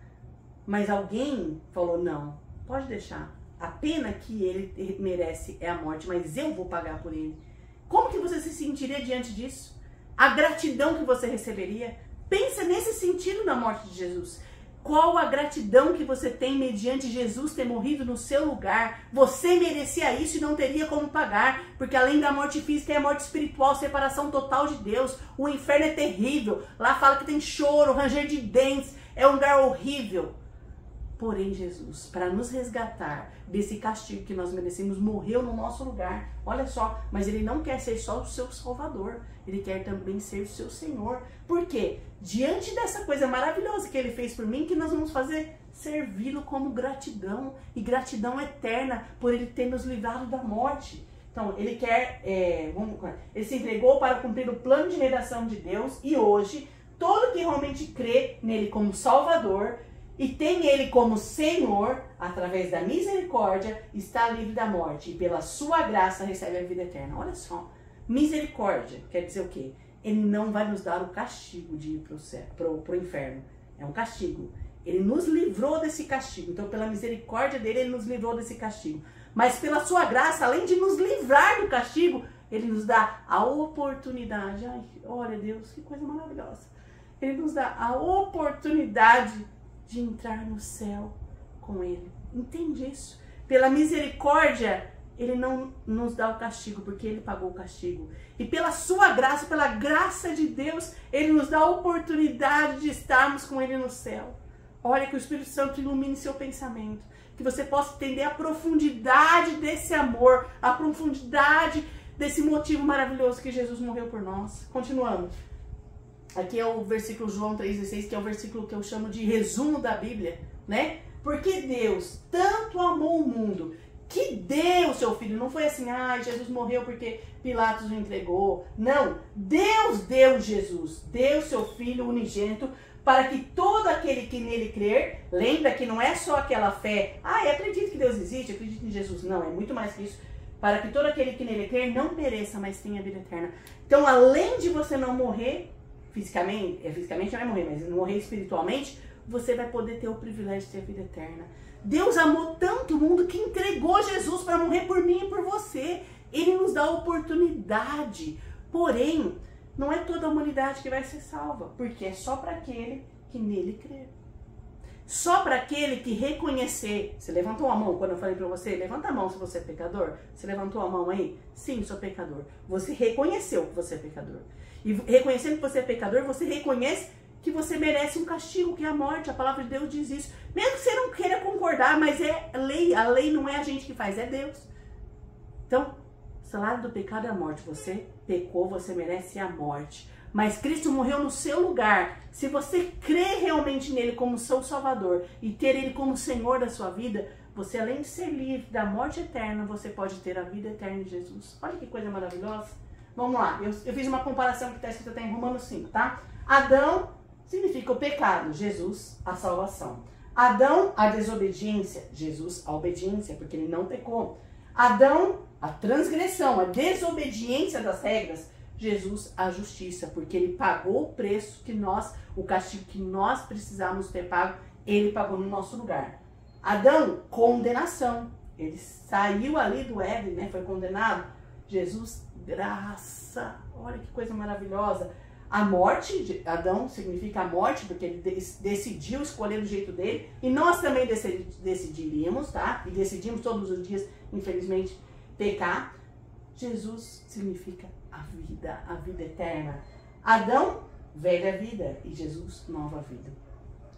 Mas alguém falou, não, pode deixar. A pena que ele merece é a morte, mas eu vou pagar por ele. Como que você se sentiria diante disso? A gratidão que você receberia? Pensa nesse sentido da morte de Jesus. Qual a gratidão que você tem mediante Jesus ter morrido no seu lugar? Você merecia isso e não teria como pagar, porque além da morte física é a morte espiritual, separação total de Deus. O inferno é terrível. Lá fala que tem choro, ranger de dentes, é um lugar horrível. Porém, Jesus, para nos resgatar desse castigo que nós merecemos, morreu no nosso lugar. Olha só, mas ele não quer ser só o seu Salvador, ele quer também ser o seu Senhor. Por quê? Diante dessa coisa maravilhosa que ele fez por mim, que nós vamos fazer? Servi-lo como gratidão, e gratidão eterna por ele ter nos livrado da morte. Então, ele quer, ele se entregou para cumprir o plano de redenção de Deus, e hoje, todo que realmente crê nele como Salvador, e tem ele como Senhor, através da misericórdia, está livre da morte. E pela sua graça recebe a vida eterna. Olha só, misericórdia quer dizer o quê? Ele não vai nos dar o castigo de ir pro inferno. É um castigo. Ele nos livrou desse castigo. Então, pela misericórdia dele, ele nos livrou desse castigo. Mas pela sua graça, além de nos livrar do castigo, ele nos dá a oportunidade. Ai, olha Deus, que coisa maravilhosa. Ele nos dá a oportunidade de entrar no céu com ele. Entende isso? Pela misericórdia, Ele não nos dá o castigo, porque Ele pagou o castigo. E pela sua graça, pela graça de Deus, Ele nos dá a oportunidade de estarmos com Ele no céu. Olha, que o Espírito Santo ilumine seu pensamento. Que você possa entender a profundidade desse amor, a profundidade desse motivo maravilhoso que Jesus morreu por nós. Continuando. Aqui é o versículo João 3,16, que é o versículo que eu chamo de resumo da Bíblia, né? Porque Deus tanto amou o mundo, que deu o seu Filho. Não foi assim, Jesus morreu porque Pilatos o entregou. Não, Deus deu Jesus, deu seu Filho unigênito, para que todo aquele que nele crer, lembra que não é só aquela fé, eu acredito que Deus existe, eu acredito em Jesus. Não, é muito mais que isso. Para que todo aquele que nele crer não pereça, mas tenha vida eterna. Então, além de você não morrer fisicamente vai morrer, mas morrer espiritualmente, você vai poder ter o privilégio de ter a vida eterna. Deus amou tanto o mundo que entregou Jesus para morrer por mim e por você. Ele nos dá a oportunidade. Porém, não é toda a humanidade que vai ser salva, porque é só para aquele que nele crer. Só para aquele que reconhecer. Você levantou a mão quando eu falei para você? Levanta a mão se você é pecador. Você levantou a mão aí? Sim, sou pecador. Você reconheceu que você é pecador. E reconhecendo que você é pecador, você reconhece que você merece um castigo, que é a morte. A palavra de Deus diz isso. Mesmo que você não queira concordar, mas é lei. A lei não é a gente que faz, é Deus. Então, o salário do pecado é a morte. Você pecou, você merece a morte. Mas Cristo morreu no seu lugar. Se você crer realmente nele como seu Salvador e ter ele como Senhor da sua vida, você, além de ser livre da morte eterna, você pode ter a vida eterna em Jesus. Olha que coisa maravilhosa. Vamos lá, eu fiz uma comparação que está escrita até em Romanos 5, tá? Adão significa o pecado, Jesus, a salvação. Adão, a desobediência, Jesus, a obediência, porque ele não pecou. Adão, a transgressão, a desobediência das regras, Jesus, a justiça, porque ele pagou o preço que o castigo que nós precisávamos ter pago, ele pagou no nosso lugar. Adão, condenação, ele saiu ali do Éden, né, foi condenado. Jesus, graça, olha que coisa maravilhosa. A morte de Adão significa a morte, porque ele decidiu escolher do jeito dele, e nós também decidiríamos, tá? E decidimos todos os dias, infelizmente, pecar. Jesus significa a vida eterna. Adão, velha vida, e Jesus, nova vida.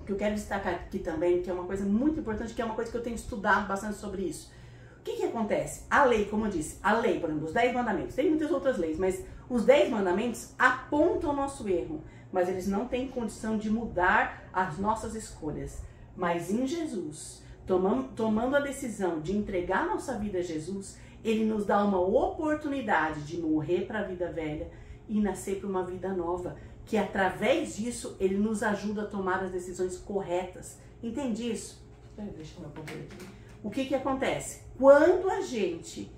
O que eu quero destacar aqui também, que é uma coisa muito importante, que é uma coisa que eu tenho estudado bastante sobre isso. O que acontece? A lei, como eu disse, a lei, por exemplo, os 10 mandamentos, tem muitas outras leis, mas os 10 mandamentos apontam o nosso erro, mas eles não têm condição de mudar as nossas escolhas. Mas em Jesus, tomando a decisão de entregar nossa vida a Jesus, ele nos dá uma oportunidade de morrer para a vida velha e nascer para uma vida nova, que através disso ele nos ajuda a tomar as decisões corretas. Entende isso? Deixa eu ver aqui. O que acontece? Quando a gente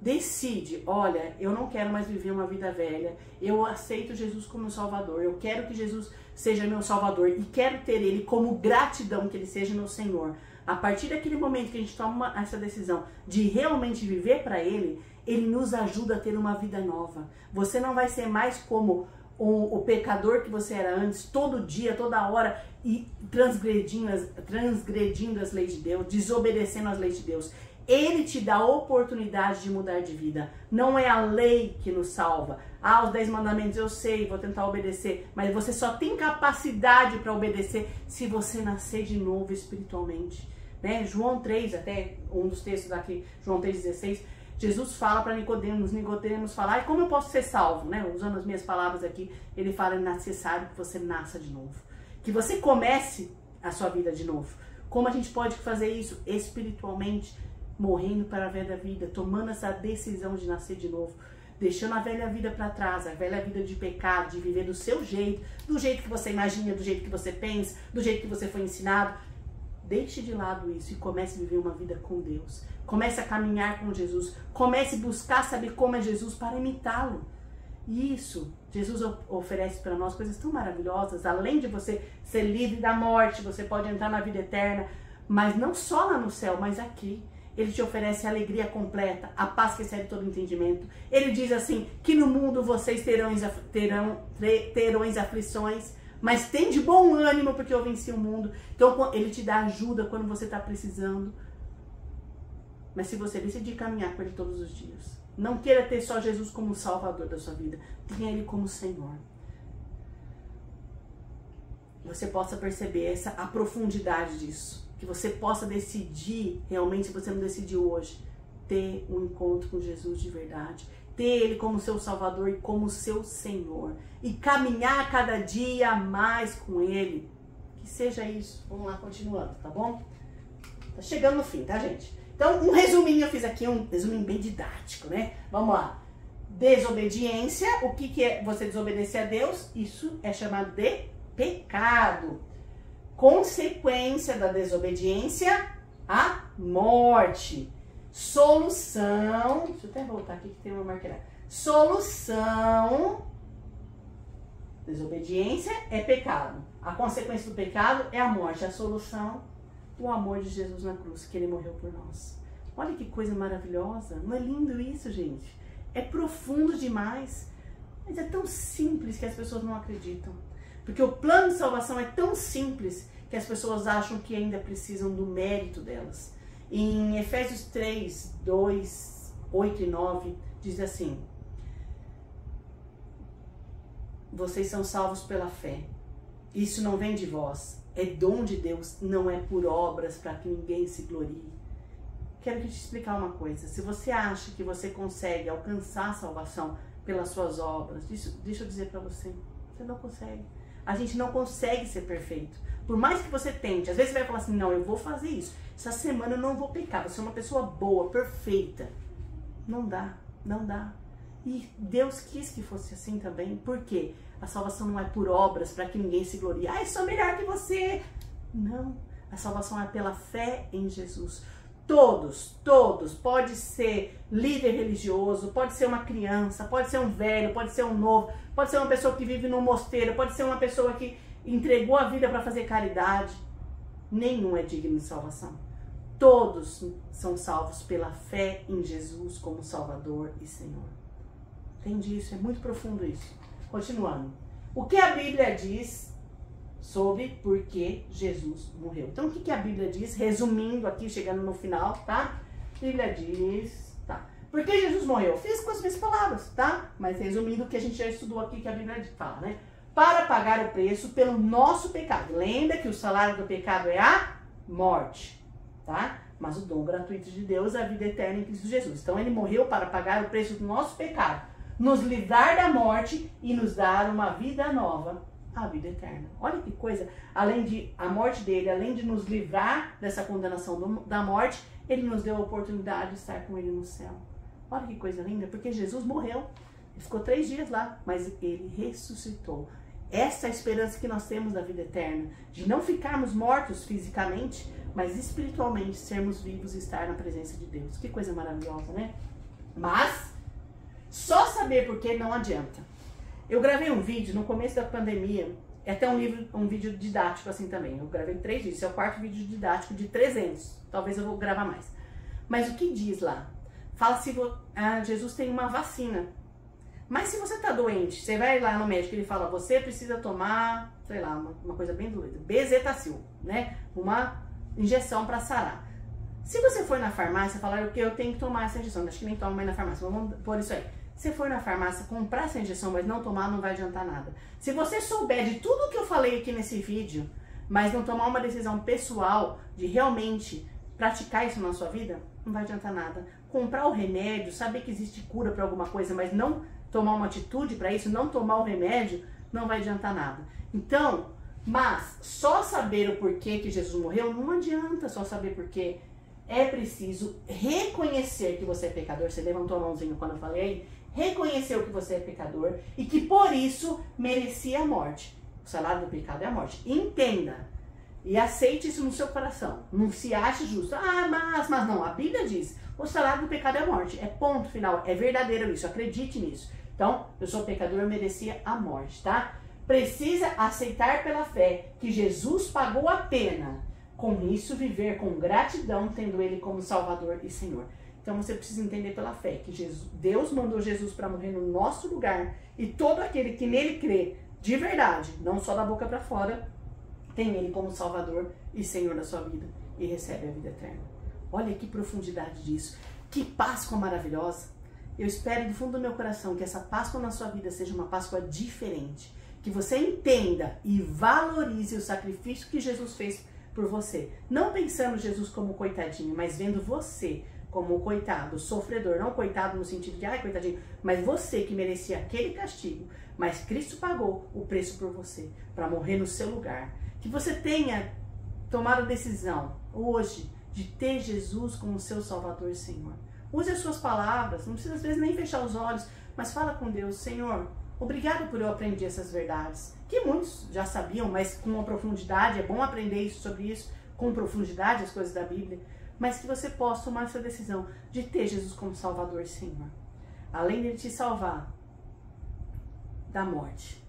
decide, olha, eu não quero mais viver uma vida velha, eu aceito Jesus como Salvador, eu quero que Jesus seja meu Salvador e quero ter Ele como gratidão que Ele seja meu Senhor. A partir daquele momento que a gente toma essa decisão de realmente viver para Ele, Ele nos ajuda a ter uma vida nova. Você não vai ser mais como o pecador que você era antes, todo dia, toda hora, e transgredindo as leis de Deus, desobedecendo as leis de Deus. Ele te dá a oportunidade de mudar de vida. Não é a lei que nos salva. Os 10 mandamentos eu sei, vou tentar obedecer, mas você só tem capacidade para obedecer se você nascer de novo espiritualmente. Né? João 3, até um dos textos daqui, João 3,16, Jesus fala para Nicodemos fala, como eu posso ser salvo? Né? Usando as minhas palavras aqui, ele fala, é necessário que você nasça de novo. Que você comece a sua vida de novo. Como a gente pode fazer isso? Espiritualmente, morrendo para a velha vida, tomando essa decisão de nascer de novo, deixando a velha vida para trás, a velha vida de pecado, de viver do seu jeito, do jeito que você imagina, do jeito que você pensa, do jeito que você foi ensinado. Deixe de lado isso e comece a viver uma vida com Deus. Comece a caminhar com Jesus. Comece a buscar saber como é Jesus para imitá-lo. E isso, Jesus oferece para nós coisas tão maravilhosas. Além de você ser livre da morte, você pode entrar na vida eterna, mas não só lá no céu, mas aqui. Ele te oferece a alegria completa, a paz que excede todo entendimento. Ele diz assim, que no mundo vocês terão aflições, mas tem de bom ânimo porque eu venci o mundo. Então ele te dá ajuda quando você está precisando. mas se você decidir caminhar com ele todos os dias. Não queira ter só Jesus como Salvador da sua vida. Tenha ele como Senhor. Você possa perceber a profundidade disso. Que você possa decidir, realmente, se você não decidiu hoje, ter um encontro com Jesus de verdade. Ter ele como seu Salvador e como seu Senhor. E caminhar cada dia mais com ele. Que seja isso. Vamos lá, continuando, tá bom? Tá chegando no fim, tá, gente? Então, um resuminho eu fiz aqui, um resuminho bem didático, né? Vamos lá. Desobediência. O que é você desobedecer a Deus? Isso é chamado de pecado. Consequência da desobediência, a morte. Solução. Deixa eu até voltar aqui que tem uma marqueira. Solução. Desobediência é pecado. A consequência do pecado é a morte. A solução, o amor de Jesus na cruz, que ele morreu por nós. Olha que coisa maravilhosa. Não é lindo isso, gente? É profundo demais. Mas é tão simples que as pessoas não acreditam. Porque o plano de salvação é tão simples que as pessoas acham que ainda precisam do mérito delas. Em Efésios 3, 2, 8 e 9, diz assim: vocês são salvos pela fé. Isso não vem de vós, é dom de Deus, não é por obras para que ninguém se glorie. Quero te explicar uma coisa. Se você acha que você consegue alcançar a salvação pelas suas obras, deixa eu dizer para você, você não consegue. A gente não consegue ser perfeito. Por mais que você tente, às vezes você vai falar assim, não, eu vou fazer isso. Essa semana eu não vou pecar, vou ser uma pessoa boa, perfeita. Não dá, não dá. E Deus quis que fosse assim também. Por quê? A salvação não é por obras para que ninguém se glorie. Ah, eu sou melhor que você. Não. A salvação é pela fé em Jesus. Todos, pode ser líder religioso, pode ser uma criança, pode ser um velho, pode ser um novo, pode ser uma pessoa que vive num mosteiro, pode ser uma pessoa que entregou a vida para fazer caridade. Nenhum é digno de salvação. Todos são salvos pela fé em Jesus como Salvador e Senhor. Entende isso? É muito profundo isso. Continuando. O que a Bíblia diz sobre por que Jesus morreu? Então, o que a Bíblia diz? Resumindo aqui, chegando no final, tá? A Bíblia diz, tá? Por que Jesus morreu? Fiz com as minhas palavras, tá? Mas resumindo o que a gente já estudou aqui, que a Bíblia fala, né? Para pagar o preço pelo nosso pecado. Lembra que o salário do pecado é a morte, tá? Mas o dom gratuito de Deus é a vida eterna em Cristo Jesus. Então, ele morreu para pagar o preço do nosso pecado, nos livrar da morte e nos dar uma vida nova, a vida eterna. Olha que coisa, além de a morte dele, além de nos livrar dessa condenação da morte, ele nos deu a oportunidade de estar com ele no céu. Olha que coisa linda, porque Jesus morreu, ele ficou 3 dias lá, mas ele ressuscitou. Essa é a esperança que nós temos da vida eterna, de não ficarmos mortos fisicamente, mas espiritualmente sermos vivos e estar na presença de Deus. Que coisa maravilhosa, né? Mas só saber por que não adianta. Eu gravei um vídeo no começo da pandemia, é até um vídeo didático assim também. Eu gravei 3 vídeos, esse é o 4º vídeo didático de 300. Talvez eu vou gravar mais. Mas o que diz lá? Fala se Jesus tem uma vacina. Mas se você tá doente, você vai lá no médico e ele fala, você precisa tomar, sei lá, uma coisa bem doida, Bezetacil, né? Uma injeção para sarar. Se você for na farmácia e falar que eu tenho que tomar essa injeção, acho que nem toma mais na farmácia, vamos pôr isso aí. Se for na farmácia comprar essa injeção, mas não tomar, não vai adiantar nada. Se você souber de tudo que eu falei aqui nesse vídeo, mas não tomar uma decisão pessoal de realmente praticar isso na sua vida, não vai adiantar nada. Comprar o remédio, saber que existe cura para alguma coisa, mas não tomar uma atitude para isso, não tomar o remédio, não vai adiantar nada. Então, mas só saber o porquê que Jesus morreu, não adianta só saber porquê. É preciso reconhecer que você é pecador. Você levantou a mãozinha quando eu falei. Reconheceu que você é pecador e que por isso merecia a morte. O salário do pecado é a morte. Entenda e aceite isso no seu coração. Não se ache justo. Ah, mas não. A Bíblia diz, o salário do pecado é a morte. É ponto final. É verdadeiro isso. Acredite nisso. Então, eu sou pecador, eu merecia a morte, tá? Precisa aceitar pela fé que Jesus pagou a pena. Com isso, viver com gratidão, tendo Ele como Salvador e Senhor. Então você precisa entender pela fé que Deus mandou Jesus para morrer no nosso lugar e todo aquele que nele crê de verdade, não só da boca para fora, tem Ele como Salvador e Senhor da sua vida e recebe a vida eterna. Olha que profundidade disso. Que Páscoa maravilhosa. Eu espero do fundo do meu coração que essa Páscoa na sua vida seja uma Páscoa diferente. Que você entenda e valorize o sacrifício que Jesus fez por você. Não pensando Jesus como coitadinho, mas vendo você como coitado, sofredor. Não coitado no sentido de, ai, coitadinho, mas você que merecia aquele castigo. Mas Cristo pagou o preço por você, para morrer no seu lugar. Que você tenha tomado a decisão hoje de ter Jesus como seu Salvador, Senhor. Use as suas palavras, não precisa às vezes nem fechar os olhos, mas fala com Deus, Senhor, obrigado por eu aprender essas verdades, que muitos já sabiam, mas com uma profundidade, é bom aprender isso, sobre isso, com profundidade, as coisas da Bíblia, mas que você possa tomar essa decisão de ter Jesus como Salvador, Senhor. Além de Ele te salvar da morte,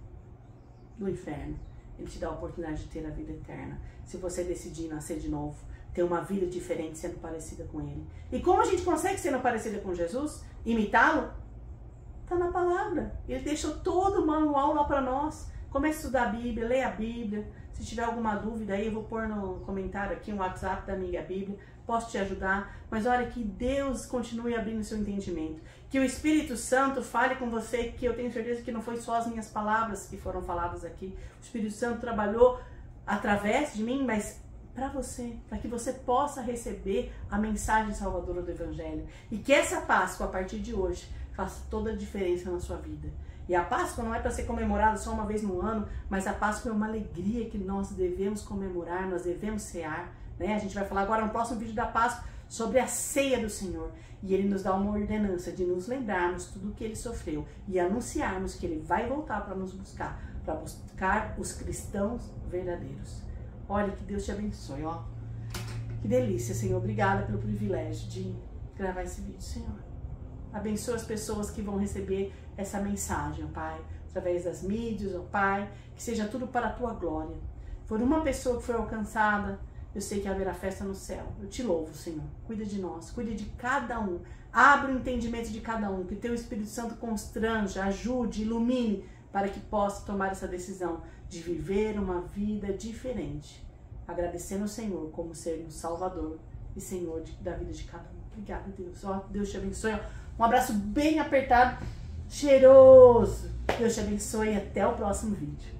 do inferno, Ele te dá a oportunidade de ter a vida eterna. Se você decidir nascer de novo, ter uma vida diferente, sendo parecida com Ele. E como a gente consegue ser parecida com Jesus? Imitá-lo? Está na palavra. Ele deixou todo o manual lá para nós. Comece a estudar a Bíblia, leia a Bíblia. Se tiver alguma dúvida aí, eu vou pôr no comentário aqui um WhatsApp da Amiga Bíblia. Posso te ajudar. Mas olha, que Deus continue abrindo seu entendimento. Que o Espírito Santo fale com você, que eu tenho certeza que não foi só as minhas palavras que foram faladas aqui. O Espírito Santo trabalhou através de mim, mas para você, para que você possa receber a mensagem salvadora do Evangelho. E que essa Páscoa, a partir de hoje, faça toda a diferença na sua vida. E a Páscoa não é para ser comemorada só uma vez no ano, mas a Páscoa é uma alegria que nós devemos comemorar, nós devemos cear. Né? A gente vai falar agora no próximo vídeo da Páscoa sobre a ceia do Senhor. E Ele nos dá uma ordenança de nos lembrarmos tudo o que Ele sofreu e anunciarmos que Ele vai voltar para nos buscar, para buscar os cristãos verdadeiros. Olha, que Deus te abençoe, ó. Que delícia, Senhor. Obrigada pelo privilégio de gravar esse vídeo, Senhor. Abençoa as pessoas que vão receber essa mensagem, ó Pai, através das mídias, ó Pai, que seja tudo para a Tua glória. Por uma pessoa que foi alcançada, eu sei que haverá festa no céu. Eu te louvo, Senhor. Cuida de nós, cuida de cada um. Abre o entendimento de cada um, que Teu Espírito Santo constranja, ajude, ilumine, para que possa tomar essa decisão de viver uma vida diferente, agradecendo ao Senhor como ser o Salvador e Senhor da vida de cada um. Obrigada, Deus. Ó, Deus te abençoe. Um abraço bem apertado, cheiroso. Deus te abençoe e até o próximo vídeo.